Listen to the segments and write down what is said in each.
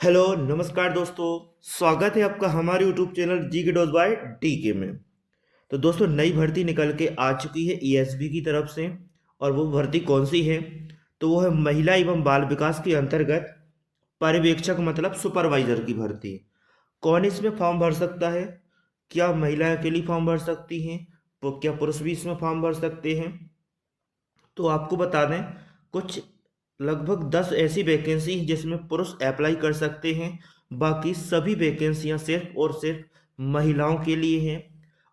Hello नमस्कार दोस्तों। स्वागत है आपका हमारे यूट्यूब चैनल जी के डॉट बाय डी के में। तो दोस्तों नई भर्ती निकल के आ चुकी है ईएसबी की तरफ से। और वो भर्ती कौन सी है? तो वो है महिला एवं बाल विकास के अंतर्गत पर्यवेक्षक मतलब सुपरवाइजर की भर्ती। कौन इसमें फॉर्म भर सकता है? क्या महिलाएं अकेली फॉर्म भर सकती हैं? तो क्या पुरुष भी इसमें फॉर्म भर सकते हैं? तो आपको बता दें, कुछ लगभग 10 ऐसी वैकेंसी हैं जिसमें पुरुष अप्लाई कर सकते हैं। बाकी सभी वैकेंसियां सिर्फ और सिर्फ महिलाओं के लिए हैं।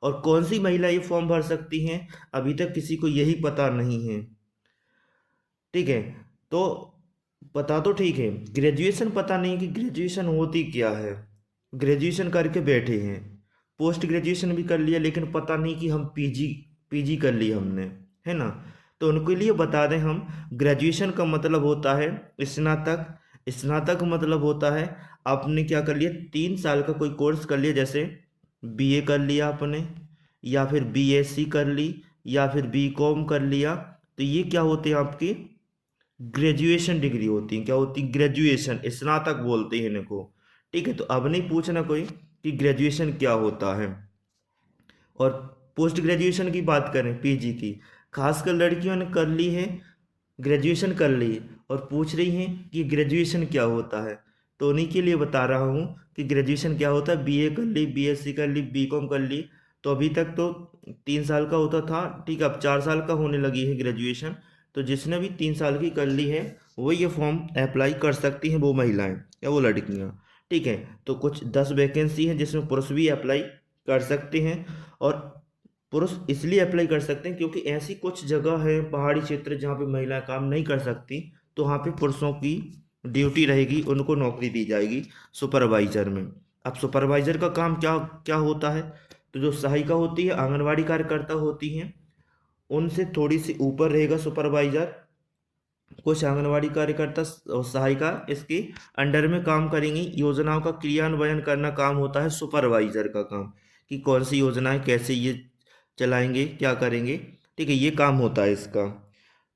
और कौन सी महिला ये फॉर्म भर सकती हैं, अभी तक किसी को यही पता नहीं है। ठीक है। तो पता तो ठीक है, ग्रेजुएशन पता नहीं कि ग्रेजुएशन होती क्या है। ग्रेजुएशन करके बैठे हैं, पोस्ट ग्रेजुएशन भी कर लिया, लेकिन पता नहीं कि हम पीजी पीजी कर ली हमने, है ना। तो उनके लिए बता दें हम, ग्रेजुएशन का मतलब होता है स्नातक। स्नातक मतलब होता है आपने क्या कर लिया, 3 साल का कोई कोर्स कर लिया, जैसे बीए कर लिया आपने, या फिर बीएससी कर ली, या फिर बीकॉम कर लिया। तो ये क्या होते हैं आपकी ग्रेजुएशन डिग्री होती है। क्या होती है? ग्रेजुएशन, स्नातक बोलते हैं इनको। ठीक है। तो अब नहीं पूछना कोई कि ग्रेजुएशन क्या होता है। और पोस्ट ग्रेजुएशन की बात करें, पीजी की, खासकर लड़कियों ने कर ली है, ग्रेजुएशन कर ली है, और पूछ रही हैं कि ग्रेजुएशन क्या होता है। तो उन्हीं के लिए बता रहा हूँ कि ग्रेजुएशन क्या होता है। बीए कर ली, बीएससी कर ली, बीकॉम कर ली। तो अभी तक तो 3 साल का होता था, ठीक है, अब 4 साल का होने लगी है ग्रेजुएशन। तो जिसने भी 3 साल की कर ली है वो ये फॉर्म अप्लाई कर सकती हैं, वो महिलाएं या वो लड़कियां। ठीक है। तो कुछ 10 वैकेंसी हैं जिसमें पुरुष भी अप्लाई कर सकते हैं। और पुरुष इसलिए अप्लाई कर सकते हैं क्योंकि ऐसी कुछ जगह है, पहाड़ी क्षेत्र, जहाँ पे महिलाएं काम नहीं कर सकती, तो वहाँ पे पुरुषों की ड्यूटी रहेगी, उनको नौकरी दी जाएगी सुपरवाइजर में। अब सुपरवाइजर का काम क्या क्या होता है? तो जो सहायिका होती है, आंगनवाड़ी कार्यकर्ता होती हैं, उनसे थोड़ी सी ऊपर रहेगा सुपरवाइजर। कुछ आंगनवाड़ी कार्यकर्ता और सहायिका इसके अंडर में काम करेंगी। योजनाओं का क्रियान्वयन करना काम होता है सुपरवाइजर का काम, कि कौन सी योजनाएं कैसे ये चलाएंगे, क्या करेंगे। ठीक है, ये काम होता है इसका।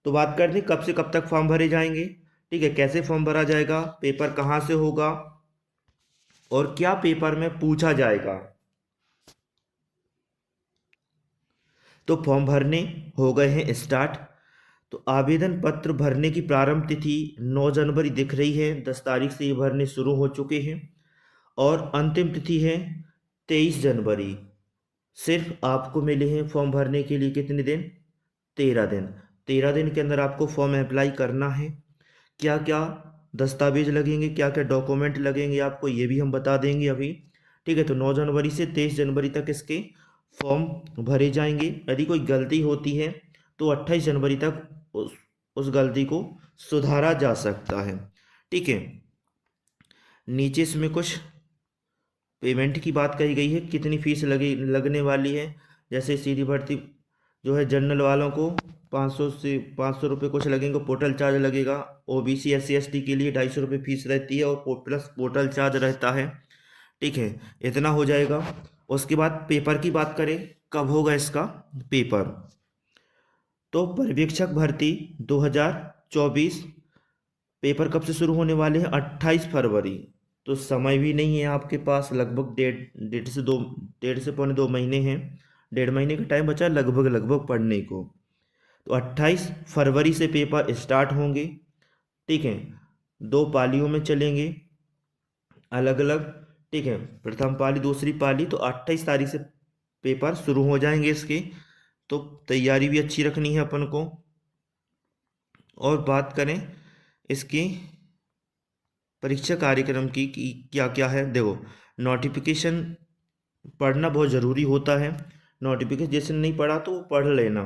तो बात करते हैं कब से कब तक फॉर्म भरे जाएंगे। ठीक है, कैसे फॉर्म भरा जाएगा, पेपर कहाँ से होगा, और क्या पेपर में पूछा जाएगा। तो फॉर्म भरने हो गए हैं स्टार्ट। तो आवेदन पत्र भरने की प्रारंभ तिथि 9 जनवरी दिख रही है, 10 तारीख से ये भरने शुरू हो चुके हैं। और अंतिम तिथि है 23 जनवरी। सिर्फ आपको मिले हैं फॉर्म भरने के लिए कितने दिन? 13 दिन। 13 दिन के अंदर आपको फॉर्म अप्लाई करना है। क्या क्या दस्तावेज लगेंगे, क्या क्या डॉक्यूमेंट लगेंगे, आपको ये भी हम बता देंगे अभी। ठीक है। तो 9 जनवरी से 23 जनवरी तक इसके फॉर्म भरे जाएंगे। यदि कोई गलती होती है तो 28 जनवरी तक उस गलती को सुधारा जा सकता है। ठीक है। नीचे इसमें कुछ पेमेंट की बात कही गई है, कितनी फीस लगने वाली है। जैसे सीधी भर्ती जो है, जनरल वालों को 500 से 500 रुपये कुछ लगेंगे, पोर्टल चार्ज लगेगा। ओबीसी SC ST के लिए 250 रुपये फीस रहती है, और प्लस पोर्टल चार्ज रहता है। ठीक है, इतना हो जाएगा। उसके बाद पेपर की बात करें, कब होगा इसका पेपर। तो पर्यवेक्षक भर्ती 2024 पेपर कब से शुरू होने वाले हैं? 28 फरवरी। तो समय भी नहीं है आपके पास, लगभग डेढ़ डेढ़ से दो डेढ़ से पौने 2 महीने हैं। 1.5 महीने का टाइम बचा लगभग लगभग पढ़ने को। तो 28 फरवरी से पेपर स्टार्ट होंगे। ठीक है, 2 पालियों में चलेंगे, अलग अलग। ठीक है, प्रथम पाली, दूसरी पाली। तो 28 तारीख से पेपर शुरू हो जाएंगे इसके। तो तैयारी भी अच्छी रखनी है अपन को। और बात करें इसकी परीक्षा कार्यक्रम की कि क्या क्या है, देखो। नोटिफिकेशन पढ़ना बहुत ज़रूरी होता है। नोटिफिकेशन नहीं पढ़ा तो पढ़ लेना।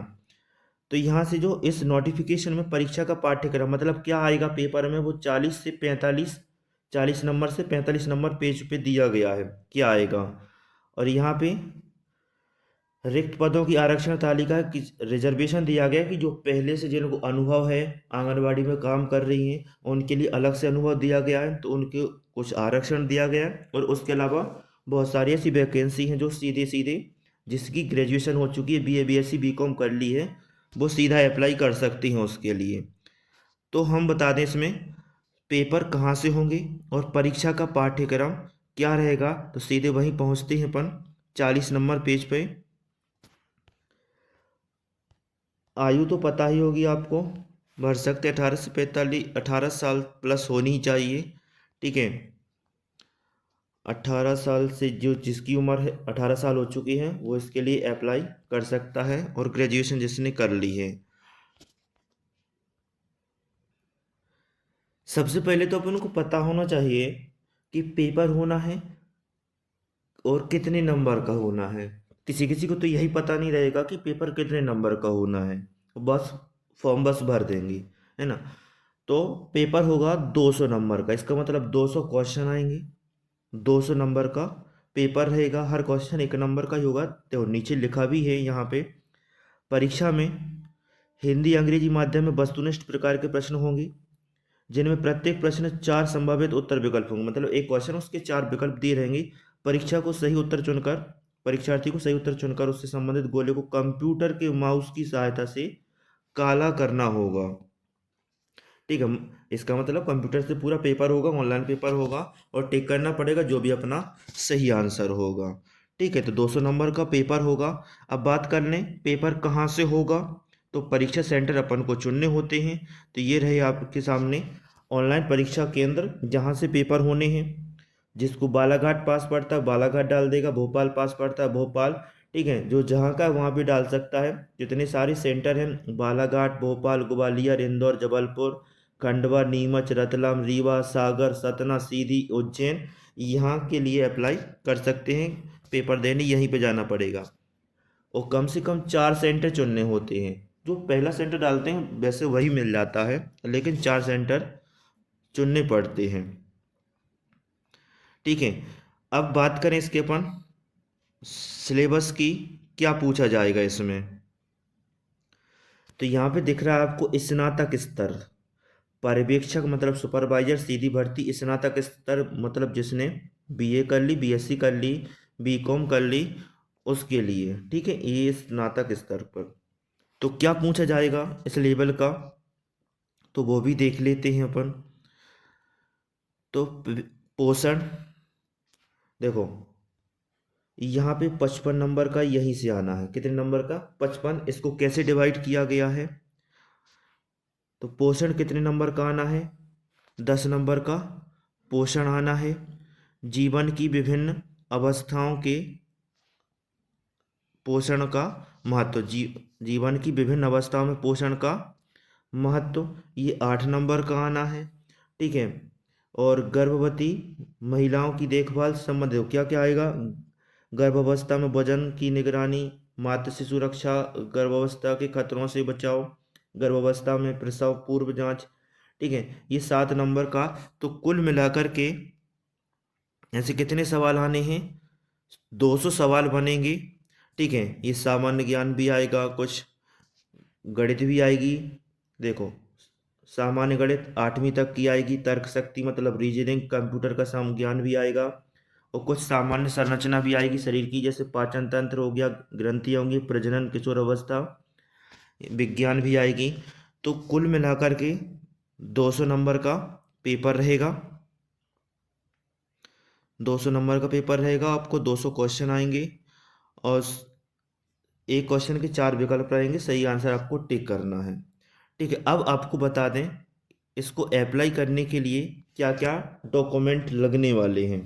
तो यहाँ से जो इस नोटिफिकेशन में परीक्षा का पाठ्यक्रम मतलब क्या आएगा पेपर में, वो 40 नंबर से 45 नंबर पेज पे दिया गया है क्या आएगा। और यहाँ पे रिक्त पदों की आरक्षण तालिका की रिजर्वेशन दिया गया है, कि जो पहले से जिनको अनुभव है, आंगनवाड़ी में काम कर रही हैं, उनके लिए अलग से अनुभव दिया गया है, तो उनके कुछ आरक्षण दिया गया है। और उसके अलावा बहुत सारी ऐसी वैकेंसी हैं जो सीधे सीधे, जिसकी ग्रेजुएशन हो चुकी है, बीए बीएससी बीकॉम कर ली है, वो सीधा अप्लाई कर सकती हैं उसके लिए। तो हम बता दें इसमें पेपर कहाँ से होंगे और परीक्षा का पाठ्यक्रम क्या रहेगा, तो सीधे वहीं पहुंचते हैं अपन 40 नंबर पेज पे। आयु तो पता ही होगी आपको, भर सकते 18 से 45, 18 साल प्लस होनी ही चाहिए। ठीक है, 18 साल से जो जिसकी उम्र है 18 साल हो चुकी है वो इसके लिए अप्लाई कर सकता है, और ग्रेजुएशन जिसने कर ली है। सबसे पहले तो अपन को पता होना चाहिए कि पेपर होना है और कितने नंबर का होना है। किसी किसी को तो यही पता नहीं रहेगा कि पेपर कितने नंबर का होना है, बस फॉर्म बस भर देंगे, है ना। तो पेपर होगा 200 नंबर का, इसका मतलब 200 क्वेश्चन आएंगे, 200 नंबर का पेपर रहेगा। हर क्वेश्चन 1 नंबर का ही होगा। तो नीचे लिखा भी है यहाँ पे, परीक्षा में हिंदी अंग्रेजी माध्यम में वस्तुनिष्ठ प्रकार के प्रश्न होंगे, जिनमें प्रत्येक प्रश्न 4 संभावित उत्तर विकल्प होंगे। मतलब एक क्वेश्चन उसके 4 विकल्प दिए रहेंगे। परीक्षा को सही उत्तर चुनकर परीक्षार्थी को सही उत्तर चुनकर उससे संबंधित गोले को कंप्यूटर के माउस की सहायता से काला करना होगा। ठीक है, इसका मतलब कंप्यूटर से पूरा पेपर होगा, ऑनलाइन पेपर होगा, और टिक करना पड़ेगा जो भी अपना सही आंसर होगा। ठीक है, तो 200 नंबर का पेपर होगा। अब बात कर लें पेपर कहाँ से होगा, तो परीक्षा सेंटर अपन को चुनने होते हैं। तो ये रहे आपके सामने ऑनलाइन परीक्षा केंद्र जहाँ से पेपर होने हैं। जिसको बालाघाट पास पड़ता है बालाघाट डाल देगा, भोपाल पास पड़ता है भोपाल। ठीक है, जो जहाँ का है वहाँ भी डाल सकता है। जितने सारे सेंटर हैं, बालाघाट, भोपाल, ग्वालियर, इंदौर, जबलपुर, खंडवा, नीमच, रतलाम, रीवा, सागर, सतना, सीधी, उज्जैन, यहाँ के लिए अप्लाई कर सकते हैं। पेपर देने यहीं पे जाना पड़ेगा, और कम से कम 4 सेंटर चुनने होते हैं। जो पहला सेंटर डालते हैं वैसे वही मिल जाता है, लेकिन 4 सेंटर चुनने पड़ते हैं। ठीक है, अब बात करें इसके अपन सिलेबस की, क्या पूछा जाएगा इसमें। तो यहाँ पे दिख रहा है आपको स्नातक स्तर, पर्यवेक्षक मतलब सुपरवाइजर, सीधी भर्ती, स्नातक स्तर मतलब जिसने बीए कर ली, बीएससी कर ली, बीकॉम कर ली, उसके लिए। ठीक है, ये स्नातक स्तर पर तो क्या पूछा जाएगा इस लेवल का, तो वो भी देख लेते हैं अपन। तो पोषण, देखो यहाँ पे 55 नंबर का यहीं से आना है। कितने नंबर का, 55। इसको कैसे डिवाइड किया गया है, तो पोषण कितने नंबर का आना है, 10 नंबर का पोषण आना है। जीवन की विभिन्न अवस्थाओं के पोषण का महत्व, जीवन की विभिन्न अवस्थाओं में पोषण का महत्व, ये 8 नंबर का आना है। ठीक है, और गर्भवती महिलाओं की देखभाल संबंधित क्या क्या आएगा, गर्भावस्था में वजन की निगरानी, मातृ शिशु रक्षा, गर्भावस्था के खतरों से बचाव, गर्भावस्था में प्रसव पूर्व जांच। ठीक है, ये 7 नंबर का। तो कुल मिलाकर के ऐसे कितने सवाल आने हैं, 200 सवाल बनेंगे। ठीक है, ये सामान्य ज्ञान भी आएगा, कुछ गणित भी आएगी। देखो सामान्य गणित 8वीं तक की आएगी, तर्क शक्ति मतलब रीजनिंग, कंप्यूटर का सम ज्ञान भी आएगा, और कुछ सामान्य संरचना भी आएगी शरीर की, जैसे पाचन तंत्र हो गया, ग्रंथियाँ होंगी, प्रजनन, किशोर अवस्था, विज्ञान भी आएगी। तो कुल मिलाकर के 200 नंबर का पेपर रहेगा। 200 नंबर का पेपर रहेगा, आपको 200 क्वेश्चन आएंगे, और एक क्वेश्चन के 4 विकल्प रहेंगे, सही आंसर आपको टिक करना है। ठीक है, अब आपको बता दें इसको अप्लाई करने के लिए क्या क्या डॉक्यूमेंट लगने वाले हैं।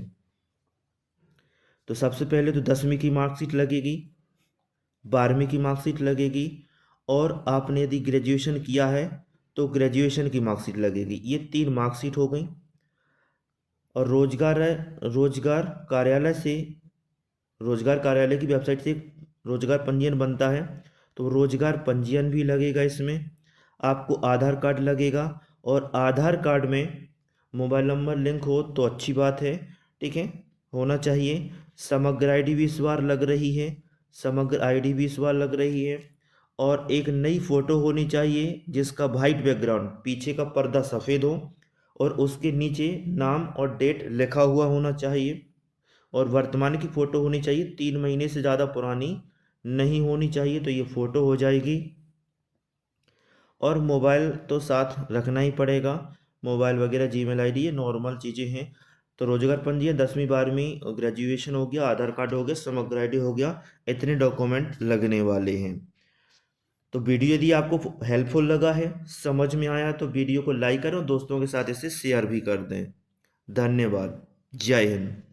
तो सबसे पहले तो 10वीं की मार्कशीट लगेगी, 12वीं की मार्कशीट लगेगी, और आपने यदि ग्रेजुएशन किया है तो ग्रेजुएशन की मार्कशीट लगेगी। ये 3 मार्कशीट हो गई। और रोजगार कार्यालय से, रोजगार कार्यालय की वेबसाइट से रोजगार पंजीयन बनता है, तो रोजगार पंजीयन भी लगेगा इसमें। आपको आधार कार्ड लगेगा, और आधार कार्ड में मोबाइल नंबर लिंक हो तो अच्छी बात है। ठीक है, होना चाहिए। समग्र आईडी भी इस बार लग रही है, समग्र आईडी भी इस बार लग रही है। और एक नई फोटो होनी चाहिए जिसका वाइट बैकग्राउंड, पीछे का पर्दा सफ़ेद हो, और उसके नीचे नाम और डेट लिखा हुआ होना चाहिए। और वर्तमान की फ़ोटो होनी चाहिए, 3 महीने से ज़्यादा पुरानी नहीं होनी चाहिए, तो ये फ़ोटो हो जाएगी। और मोबाइल तो साथ रखना ही पड़ेगा, मोबाइल वगैरह, जीमेल आईडी, ये नॉर्मल चीज़ें हैं। तो रोजगार पंजीयन 10वीं 12वीं ग्रेजुएशन हो गया, आधार कार्ड हो गया, समग्र आईडी हो गया, इतने डॉक्यूमेंट लगने वाले हैं। तो वीडियो यदि आपको हेल्पफुल लगा है, समझ में आया, तो वीडियो को लाइक करें और दोस्तों के साथ इसे शेयर भी कर दें। धन्यवाद। जय हिंद।